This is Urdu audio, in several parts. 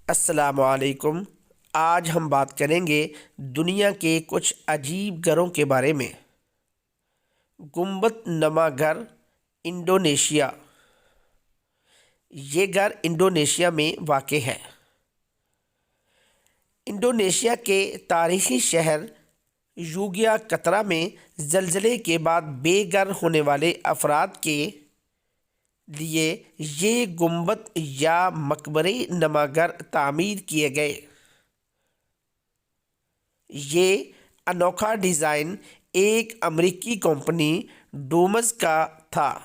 السلام علیکم۔ آج ہم بات کریں گے دنیا کے کچھ عجیب گھروں کے بارے میں۔ گنبد نما گھر، انڈونیشیا۔ یہ گھر انڈونیشیا میں واقع ہے۔ انڈونیشیا کے تاریخی شہر یوگیاکرتا میں زلزلے کے بعد بے گھر ہونے والے افراد کے لیے یہ گنبد یا مقبرے نما گھر تعمیر کیے گئے۔ یہ انوکھا ڈیزائن ایک امریکی کمپنی ڈومز کا تھا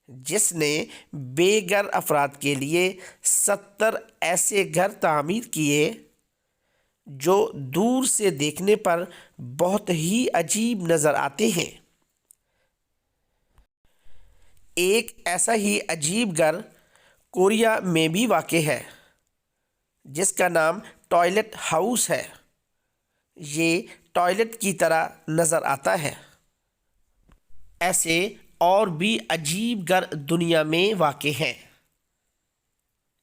جس نے بے گھر افراد کے لیے 70 ایسے گھر تعمیر کیے جو دور سے دیکھنے پر بہت ہی عجیب نظر آتے ہیں۔ ایک ایسا ہی عجیب گھر کوریا میں بھی واقع ہے جس کا نام ٹوائلٹ ہاؤس ہے۔ یہ ٹوائلٹ کی طرح نظر آتا ہے۔ ایسے اور بھی عجیب گھر دنیا میں واقع ہیں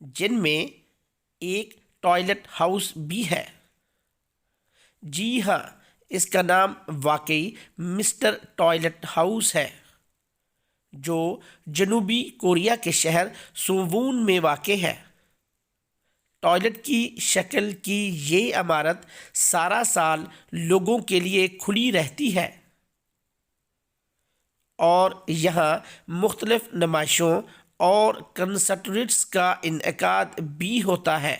جن میں ایک ٹوائلٹ ہاؤس بھی ہے۔ جی ہاں، اس کا نام واقعی مسٹر ٹوائلٹ ہاؤس ہے جو جنوبی کوریا کے شہر سووون میں واقع ہے۔ ٹوائلٹ کی شکل کی یہ عمارت سارا سال لوگوں کے لیے کھلی رہتی ہے اور یہاں مختلف نمائشوں اور کنسرٹس کا انعقاد بھی ہوتا ہے۔